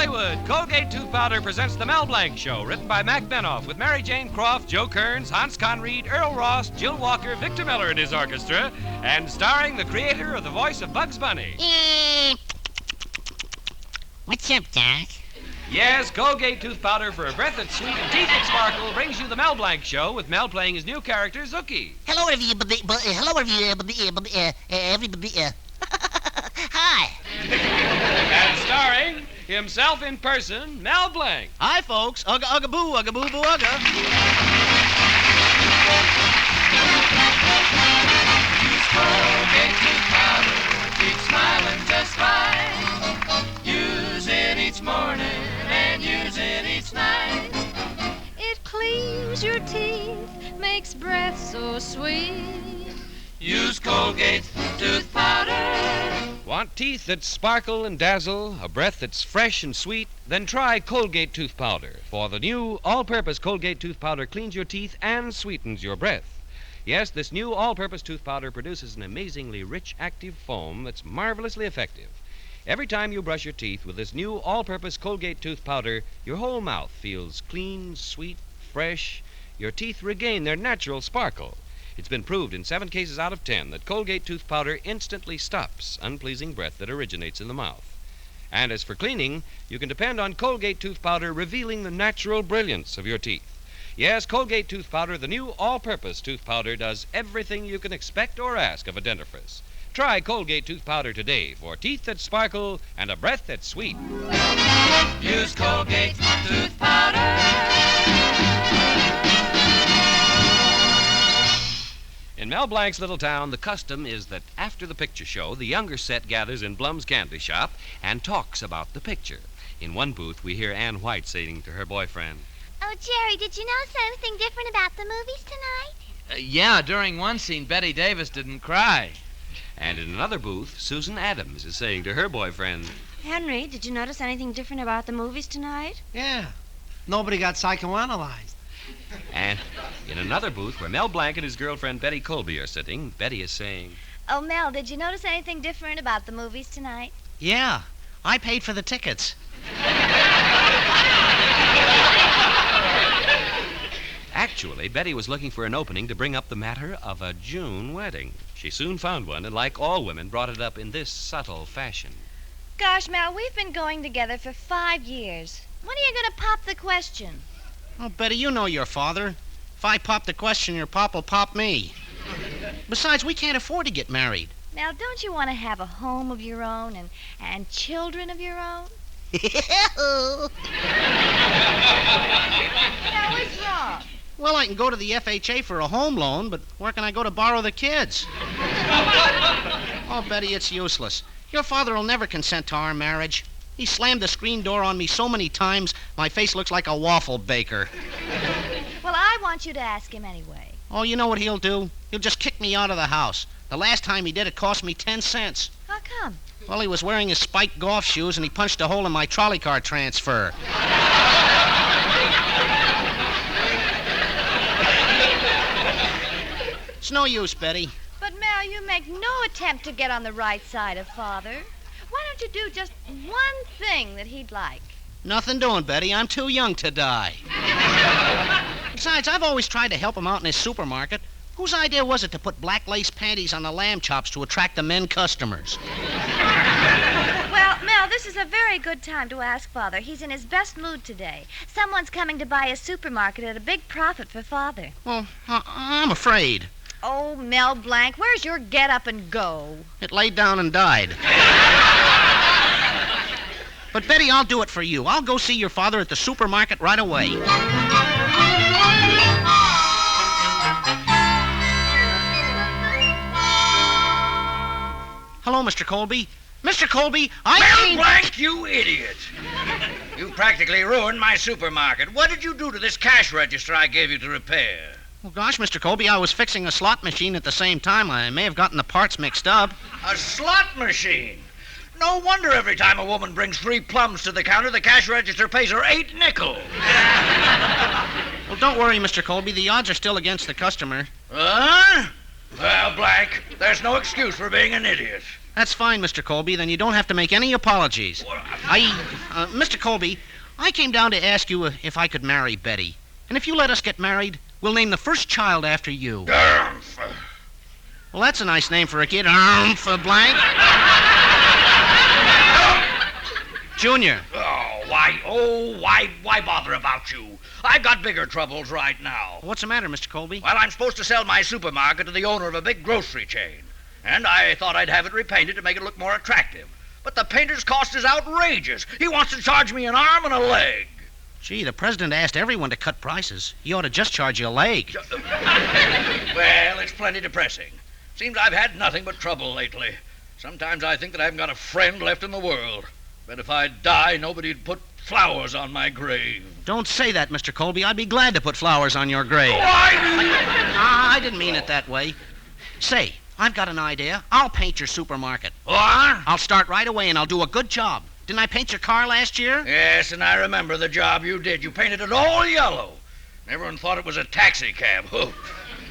Hollywood, Colgate Tooth Powder presents The Mel Blanc Show, written by Mac Benoff, with Mary Jane Croft, Joe Kearns, Hans Conried, Earl Ross, Jill Walker, Victor Miller and his orchestra, and starring the creator of the voice of Bugs Bunny. What's up, Doc? Yes, Colgate Tooth Powder for a breath that's sweet and teeth that sparkle brings you The Mel Blanc Show, with Mel playing his new character, Zookie. Hello, everybody. Hi. And starring himself in person, Mel Blanc. Hi, folks. Ugga, ugga, boo, ugga. Use Colgate Tooth Powder, keep smiling just fine. Use it each morning and use it each night. It cleans your teeth, makes breath so sweet. Use Colgate Tooth Powder. Want teeth that sparkle and dazzle, a breath that's fresh and sweet? Then try Colgate Tooth Powder, for the new all-purpose Colgate Tooth Powder cleans your teeth and sweetens your breath. Yes, this new all-purpose tooth powder produces an amazingly rich, active foam that's marvelously effective. Every time you brush your teeth with this new all-purpose Colgate Tooth Powder, your whole mouth feels clean, sweet, fresh. Your teeth regain their natural sparkle. It's been proved in 7 cases out of 10 that Colgate Tooth Powder instantly stops unpleasing breath that originates in the mouth. And as for cleaning, you can depend on Colgate Tooth Powder revealing the natural brilliance of your teeth. Yes, Colgate Tooth Powder, the new all-purpose tooth powder, does everything you can expect or ask of a dentifrice. Try Colgate Tooth Powder today for teeth that sparkle and a breath that's sweet. Use Colgate Tooth Powder. In Mel Blanc's little town, the custom is that after the picture show, the younger set gathers in Blum's candy shop and talks about the picture. In one booth, we hear Ann White saying to her boyfriend, "Oh, Jerry, did you notice anything different about the movies tonight?" Yeah, during one scene, Betty Davis didn't cry. And in another booth, Susan Adams is saying to her boyfriend, Henry, did you notice anything different about the movies tonight? Yeah. Nobody got psychoanalyzed. And in another booth where Mel Blanc and his girlfriend Betty Colby are sitting, Betty is saying, Oh, Mel, did you notice anything different about the movies tonight? Yeah. I paid for the tickets. Actually, Betty was looking for an opening to bring up the matter of a June wedding. She soon found one, and like all women, brought it up in this subtle fashion. Gosh, Mel, we've been going together for 5 years. When are you going to pop the question? Oh, Betty, you know your father. If I pop the question, your pop will pop me. Besides, we can't afford to get married. Now, don't you want to have a home of your own and children of your own? Now, what's wrong? Well, I can go to the FHA for a home loan, but where can I go to borrow the kids? Oh, Betty, it's useless. Your father will never consent to our marriage. He slammed the screen door on me so many times, my face looks like a waffle baker. Well, I want you to ask him anyway. Oh, you know what he'll do? He'll just kick me out of the house. The last time he did, it cost me 10 cents. How come? Well, he was wearing his spiked golf shoes, and he punched a hole in my trolley car transfer. It's no use, Betty. But, Mel, you make no attempt to get on the right side of Father. Why don't you do just one thing that he'd like? Nothing doing, Betty. I'm too young to die. Besides, I've always tried to help him out in his supermarket. Whose idea was it to put black lace panties on the lamb chops to attract the men customers? Well, Mel, this is a very good time to ask Father. He's in his best mood today. Someone's coming to buy his supermarket at a big profit for Father. Well, I'm afraid. Oh, Mel Blanc, where's your get up and go? It laid down and died. But, Betty, I'll do it for you. I'll go see your father at the supermarket right away. Hello, Mr. Colby. Mr. Colby, Mel Blanc, you idiot. You practically ruined my supermarket. What did you do to this cash register I gave you to repair? Well, gosh, Mr. Colby, I was fixing a slot machine at the same time. I may have gotten the parts mixed up. A slot machine? No wonder every time a woman brings 3 plums to the counter, the cash register pays her 8 nickels. Well, don't worry, Mr. Colby. The odds are still against the customer. Huh? Well, Blanc, there's no excuse for being an idiot. That's fine, Mr. Colby. Then you don't have to make any apologies. Mr. Colby, I came down to ask you if I could marry Betty. And if you let us get married, we'll name the first child after you. Well, that's a nice name for a kid. For blank. Junior. Why bother about you? I've got bigger troubles right now. What's the matter, Mr. Colby? Well, I'm supposed to sell my supermarket to the owner of a big grocery chain. And I thought I'd have it repainted to make it look more attractive. But the painter's cost is outrageous. He wants to charge me an arm and a leg. Gee, the president asked everyone to cut prices. He ought to just charge you a leg. Well, it's plenty depressing. Seems I've had nothing but trouble lately. Sometimes I think that I haven't got a friend left in the world. But if I die, nobody'd put flowers on my grave. Don't say that, Mr. Colby. I'd be glad to put flowers on your grave. Why? I didn't mean it that way. Say, I've got an idea. I'll paint your supermarket. What? I'll start right away, and I'll do a good job. Didn't I paint your car last year? Yes, and I remember the job you did. You painted it all yellow. Everyone thought it was a taxi cab. Oh,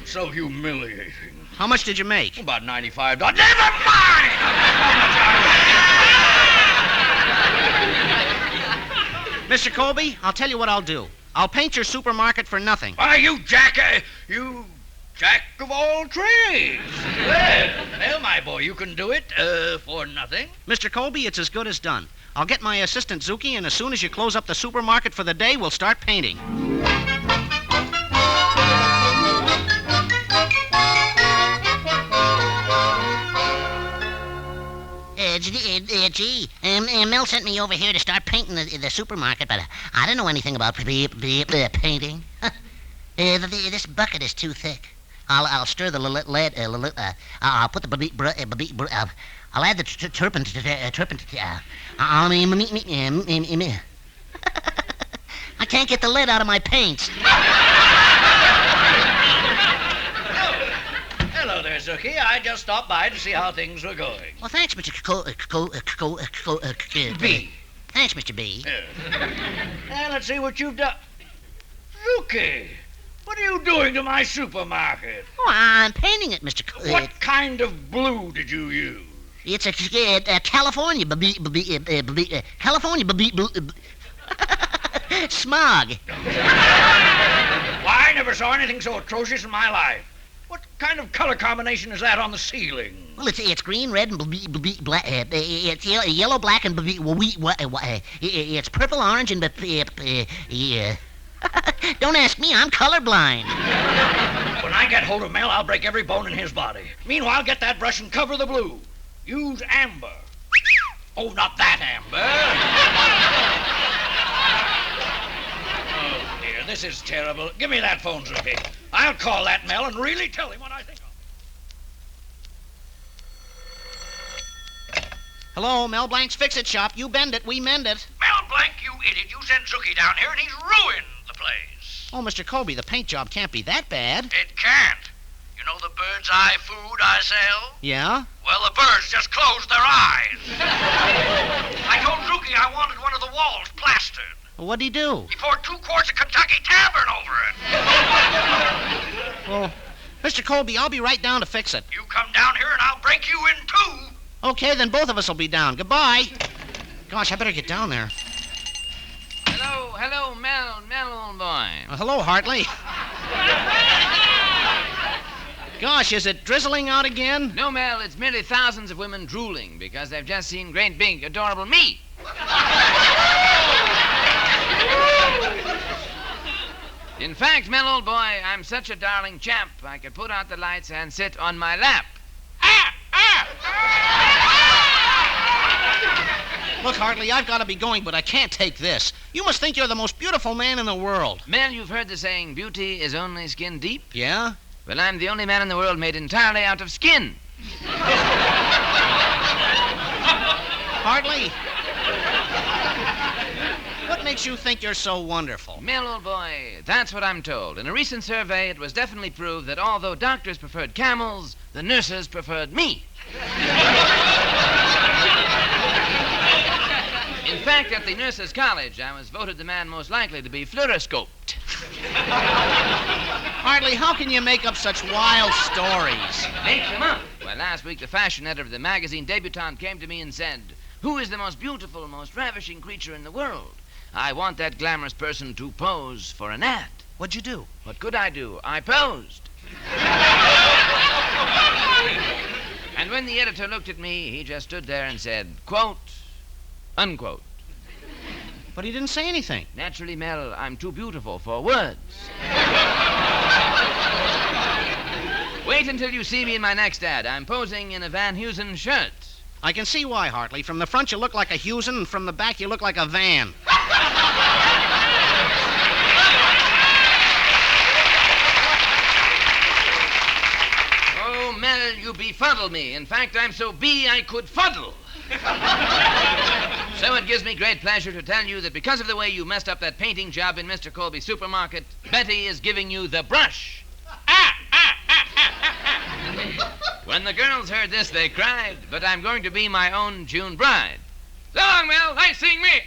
so humiliating. How much did you make? About $95. Never mind! Mr. Colby, I'll tell you what I'll do. I'll paint your supermarket for nothing. Why, you jack of all trades. Well, my boy, you can do it for nothing. Mr. Colby, it's as good as done. I'll get my assistant Zuki, and as soon as you close up the supermarket for the day, we'll start painting. Mel sent me over here to start painting the supermarket, but I don't know anything about painting. This bucket is too thick. I'll stir the lead. I'll put the I'll add the turpentine. I can't get the lead out of my paints. Hello there, Zuki. I just stopped by to see how things were going. Well, thanks, Mr. B. Thanks, Mr. B. Now, let's see what you've done. Zuki, what are you doing to my supermarket? Oh, I'm painting it, Mr. What kind of blue did you use? It's a California smog. Why, I never saw anything so atrocious in my life. What kind of color combination is that on the ceiling? Well, it's green, red, and black. It's yellow, black, and it's purple, orange, and Don't ask me. I'm colorblind. When I get hold of Mel, I'll break every bone in his body. Meanwhile, get that brush and cover the blue. Use amber. Oh, not that amber. Oh, dear, this is terrible. Give me that phone, Zuki. I'll call that Mel and really tell him what I think of. Hello, Mel Blanc's Fix-It Shop. You bend it, we mend it. Mel Blanc, you idiot. You sent Zuki down here and he's ruined the place. Oh, Mr. Colby, the paint job can't be that bad. It can't. You know the bird's eye food I sell? Yeah? Well, the birds just closed their eyes. I told Zuki I wanted one of the walls plastered. Well, what'd he do? He poured 2 quarts of Kentucky Tavern over it. Well, Mr. Colby, I'll be right down to fix it. You come down here and I'll break you in 2. Okay, then both of us will be down. Goodbye. Gosh, I better get down there. Hello, Mel, old boy. Hello, Hartley. Gosh, is it drizzling out again? No, Mel, it's merely thousands of women drooling because they've just seen great, big, adorable me. In fact, Mel, old boy, I'm such a darling chap, I could put out the lights and sit on my lap. Look, Hartley, I've got to be going, but I can't take this. You must think you're the most beautiful man in the world. Mel, you've heard the saying, beauty is only skin deep? Yeah? Well, I'm the only man in the world made entirely out of skin. Hartley, what makes you think you're so wonderful? Mel, old boy, that's what I'm told. In a recent survey, it was definitely proved that although doctors preferred camels, the nurses preferred me. In fact, at the nurses' college, I was voted the man most likely to be fluoroscoped. Hartley, how can you make up such wild stories? Make them up? Why, Why, last week the fashion editor of the magazine Debutante came to me and said, "Who is the most beautiful, most ravishing creature in the world? I want that glamorous person to pose for an ad." What'd you do? What could I do? I posed. And when the editor looked at me, he just stood there and said, quote, unquote. But he didn't say anything. Naturally, Mel, I'm too beautiful for words. Wait until you see me in my next ad. I'm posing in a Van Heusen shirt. I can see why, Hartley. From the front you look like a Heusen, and from the back you look like a van. Oh, Mel, you befuddle me. In fact, I'm so I could fuddle. So it gives me great pleasure to tell you that because of the way you messed up that painting job in Mr. Colby's supermarket, Betty is giving you the brush. When the girls heard this, they cried, but I'm going to be my own June bride. So long, Mel. Nice seeing me.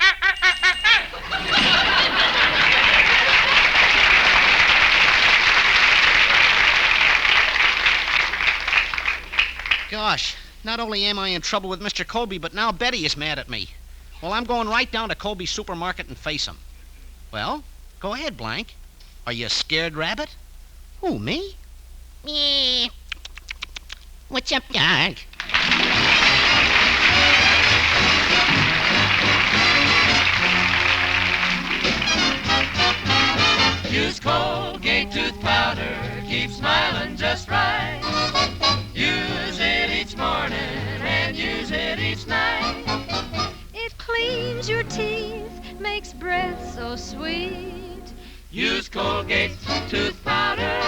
Gosh, not only am I in trouble with Mr. Colby, but now Betty is mad at me. Well, I'm going right down to Colby's supermarket and face him. Well, go ahead, Blank. Are you a scared rabbit? Who, me? Me. What's up, dog? Use Colgate tooth powder, keep smiling just right. Use it each morning and use it each night. It cleans your teeth, makes breath so sweet. Use Colgate tooth powder.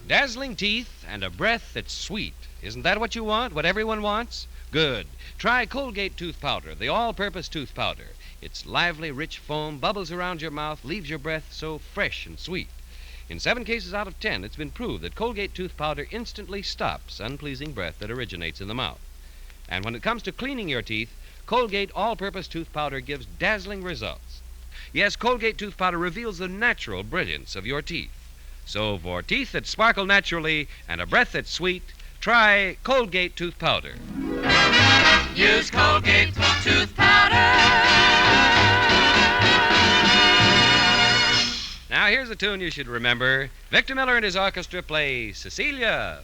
Dazzling teeth and a breath that's sweet. Isn't that what you want? What everyone wants? Good. Try Colgate tooth powder, the all-purpose tooth powder. Its lively, rich foam bubbles around your mouth, leaves your breath so fresh and sweet. In 7 cases out of 10, it's been proved that Colgate tooth powder instantly stops unpleasing breath that originates in the mouth. And when it comes to cleaning your teeth, Colgate all-purpose tooth powder gives dazzling results. Yes, Colgate tooth powder reveals the natural brilliance of your teeth. So for teeth that sparkle naturally and a breath that's sweet, try Colgate tooth powder. Use Colgate tooth powder. Now here's a tune you should remember. Victor Miller and his orchestra play Cecilia.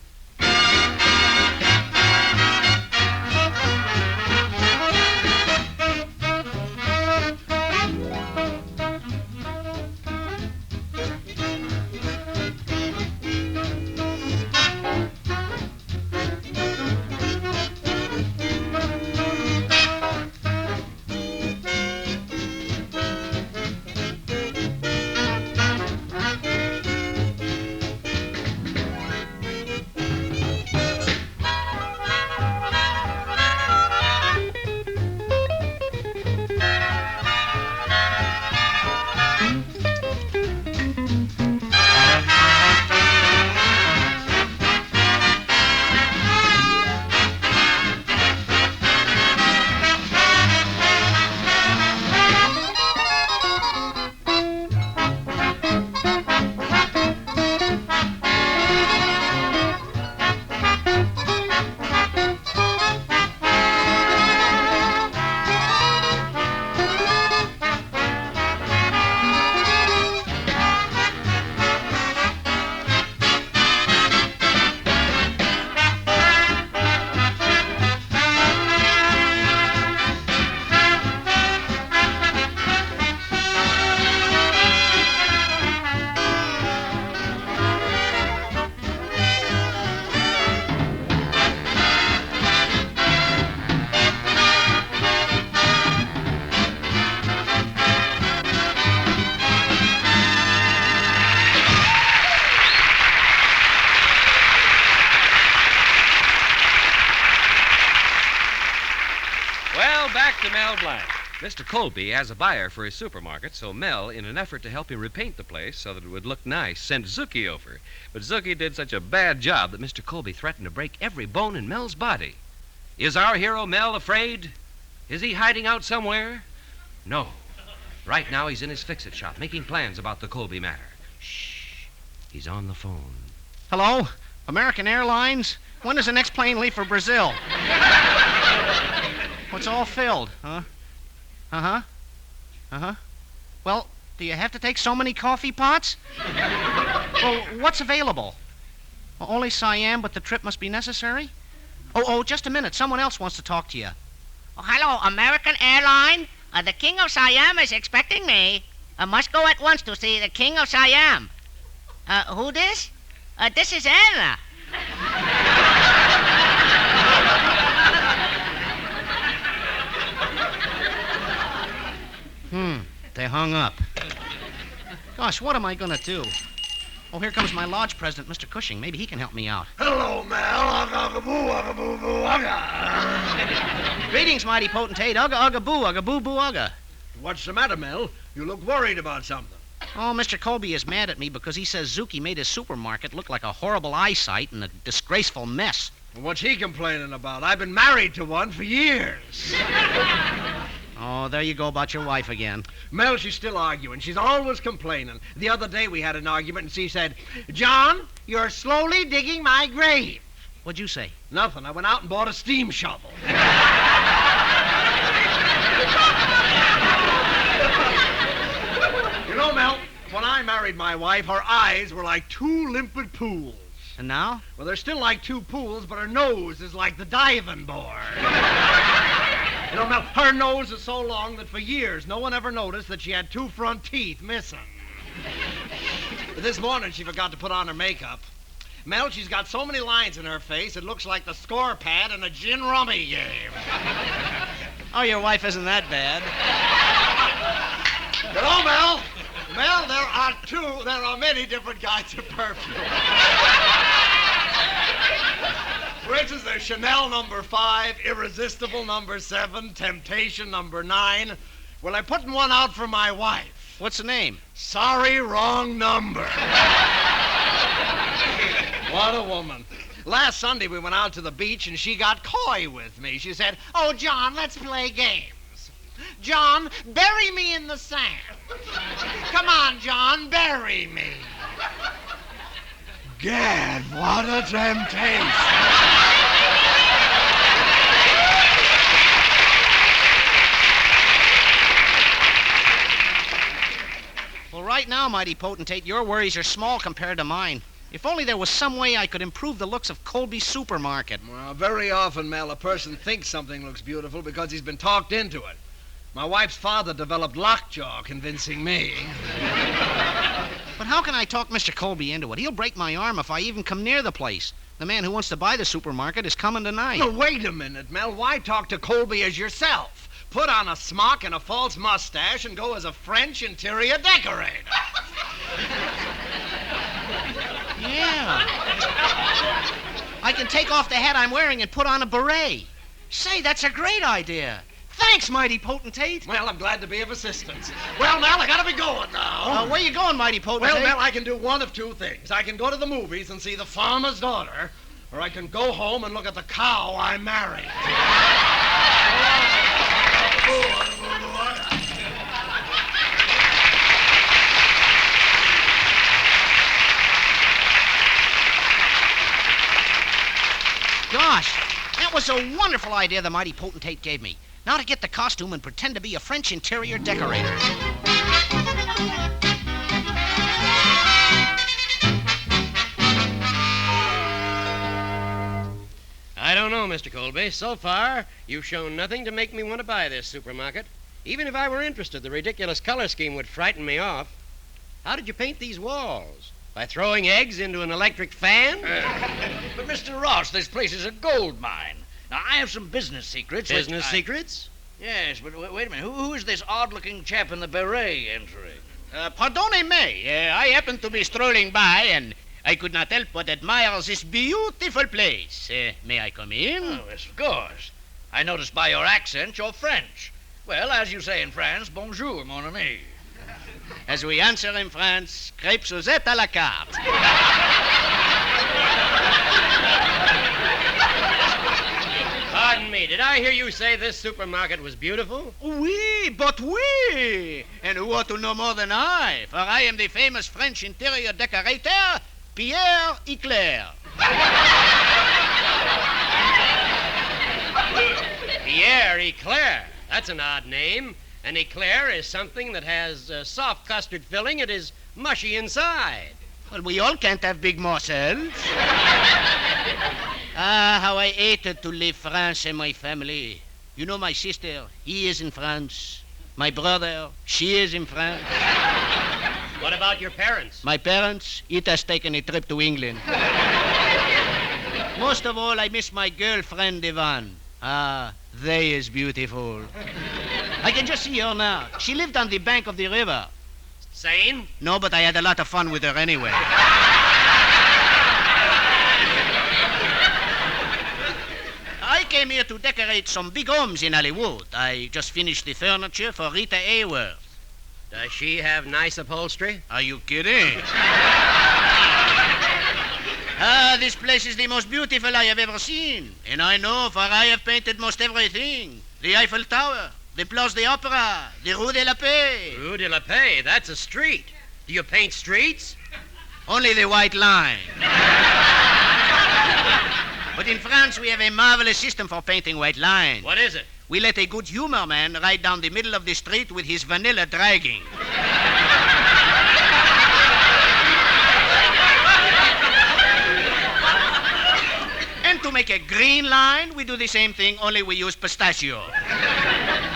Back to Mel Blanc. Mr. Colby has a buyer for his supermarket, so Mel, in an effort to help him repaint the place so that it would look nice, sent Zookie over. But Zookie did such a bad job that Mr. Colby threatened to break every bone in Mel's body. Is our hero Mel afraid? Is he hiding out somewhere? No. Right now he's in his fix-it shop making plans about the Colby matter. Shh. He's on the phone. Hello? American Airlines? When does the next plane leave for Brazil? What's all filled, huh? Uh-huh. Uh-huh. Well, do you have to take so many coffee pots? Well, what's available? Well, only Siam, but the trip must be necessary? Oh, just a minute. Someone else wants to talk to you. Oh, hello, American Airline. The King of Siam is expecting me. I must go at once to see the King of Siam. Who this? This is Anna. They hung up. Gosh, what am I going to do? Oh, here comes my lodge president, Mr. Cushing. Maybe he can help me out. Hello, Mel. Ugga-boo, ugga-boo-boo, ugga. Greetings, mighty potentate. Ugga, ugga, boo, ugga, boo, boo, ugga. What's the matter, Mel? You look worried about something. Oh, Mr. Colby is mad at me because he says Zuki made his supermarket look like a horrible eyesight and a disgraceful mess. What's he complaining about? I've been married to one for years. Oh, there you go about your wife again. Mel, she's still arguing. She's always complaining. The other day we had an argument and she said, John, you're slowly digging my grave. What'd you say? Nothing. I went out and bought a steam shovel. You know, Mel, when I married my wife, her eyes were like two limpid pools. And now? Well, they're still like two pools, but her nose is like the diving board. You know, Mel, her nose is so long that for years no one ever noticed that she had two front teeth missing. But this morning she forgot to put on her makeup. Mel, she's got so many lines in her face it looks like the score pad in a gin rummy game. Oh, your wife isn't that bad. You know, Mel, there are many different kinds of perfume. For instance, there's Chanel number 5, Irresistible number 7, Temptation number 9. Well, I'm putting one out for my wife. What's the name? Sorry, wrong number. What a woman. Last Sunday we went out to the beach and she got coy with me. She said, "Oh, John, let's play games. John, bury me in the sand. Come on, John, bury me." Gad, what a temptation. Well, right now, mighty potentate, your worries are small compared to mine. If only there was some way I could improve the looks of Colby's supermarket. Well, very often, Mel, a person thinks something looks beautiful because he's been talked into it. My wife's father developed lockjaw convincing me. But how can I talk Mr. Colby into it? He'll break my arm if I even come near the place. The man who wants to buy the supermarket is coming tonight. Well, wait a minute, Mel. Why talk to Colby as yourself? Put on a smock and a false mustache and go as a French interior decorator. Yeah. I can take off the hat I'm wearing and put on a beret. Say, that's a great idea. Thanks, mighty potentate. Well, I'm glad to be of assistance. Well, Mel, I gotta be going now. Where you going, mighty potentate? Well, Mel, I can do one of two things. I can go to the movies and see The Farmer's Daughter, or I can go home and look at the cow I married. Gosh, that was a wonderful idea the mighty potentate gave me. Now to get the costume and pretend to be a French interior decorator. I don't know, Mr. Colby. So far, you've shown nothing to make me want to buy this supermarket. Even if I were interested, the ridiculous color scheme would frighten me off. How did you paint these walls? By throwing eggs into an electric fan? But, Mr. Ross, this place is a gold mine. Now, I have some business secrets. Business secrets? Yes, but wait a minute. Who is this odd-looking chap in the beret entering? Pardonnez-me. I happened to be strolling by, and I could not help but admire this beautiful place. May I come in? Oh, yes, of course. I noticed by your accent you're French. Well, as you say in France, bonjour, mon ami. As we answer in France, crêpes Suzette à la carte. Pardon me, did I hear you say this supermarket was beautiful? Oui, but oui. And who ought to know more than I? For I am the famous French interior decorator, Pierre Eclair. Pierre Eclair. That's an odd name. An eclair is something that has soft custard filling and is mushy inside. Well, we all can't have big morsels. Ah, how I hated to leave France and my family. You know my sister, he is in France. My brother, she is in France. What about your parents? My parents, it has taken a trip to England. Most of all, I miss my girlfriend, Yvonne. Ah, they is beautiful. I can just see her now. She lived on the bank of the river. Sane? No, but I had a lot of fun with her anyway. I came here to decorate some big homes in Hollywood. I just finished the furniture for Rita Hayworth. Does she have nice upholstery? Are you kidding? This place is the most beautiful I have ever seen. And I know, for I have painted most everything. The Eiffel Tower, the Place de l'Opera, the Rue de la Paix. Rue de la Paix, that's a street. Do you paint streets? Only the white line. But in France, we have a marvelous system for painting white lines. What is it? We let a good humor man ride down the middle of the street with his vanilla dragging. And to make a green line, we do the same thing, only we use pistachio.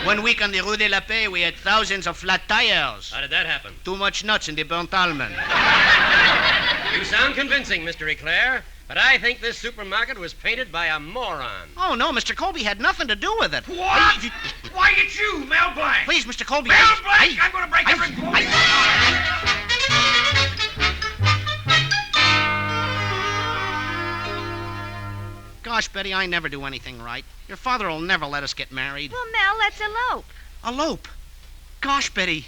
1 week on the Rue de la Paix, we had thousands of flat tires. How did that happen? Too much nuts in the burnt almond. You sound convincing, Mr. Eclair, but I think this supermarket was painted by a moron. Oh, no, Mr. Colby had nothing to do with it. What? Why, it's you, Mel Blanc. Please, Mr. Colby. Mel Blanc, I'm going to break every bone. Gosh, Betty, I never do anything right. Your father will never let us get married. Well, Mel, let's elope. Elope? Gosh, Betty,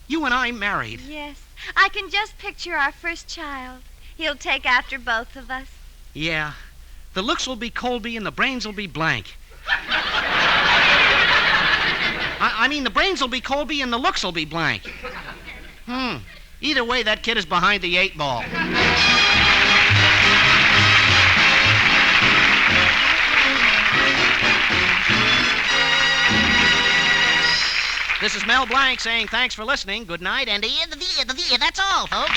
you and I married. Yes. I can just picture our first child. He'll take after both of us. Yeah. The looks will be Colby and the brains will be Blank. I mean, the brains will be Colby and the looks will be Blank. Either way, that kid is behind the 8 ball. This is Mel Blanc saying thanks for listening. Good night, and That's all, folks.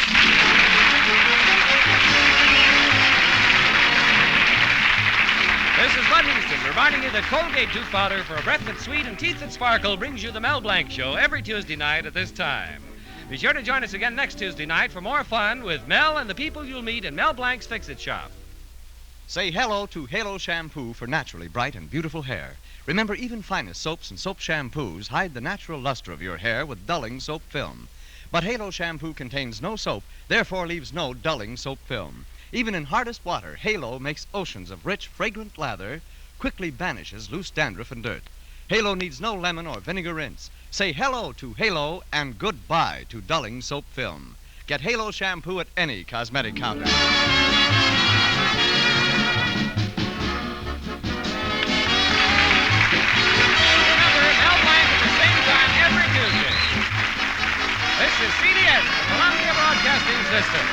This is Bud Houston reminding you that Colgate tooth powder for a breath that's sweet and teeth that sparkle brings you the Mel Blanc Show every Tuesday night at this time. Be sure to join us again next Tuesday night for more fun with Mel and the people you'll meet in Mel Blanc's Fix-It Shop. Say hello to Halo Shampoo for naturally bright and beautiful hair. Remember, even finest soaps and soap shampoos hide the natural luster of your hair with dulling soap film. But Halo Shampoo contains no soap, therefore leaves no dulling soap film. Even in hardest water, Halo makes oceans of rich, fragrant lather, quickly banishes loose dandruff and dirt. Halo needs no lemon or vinegar rinse. Say hello to Halo and goodbye to dulling soap film. Get Halo Shampoo at any cosmetic counter. This is CBS, the Columbia Broadcasting System.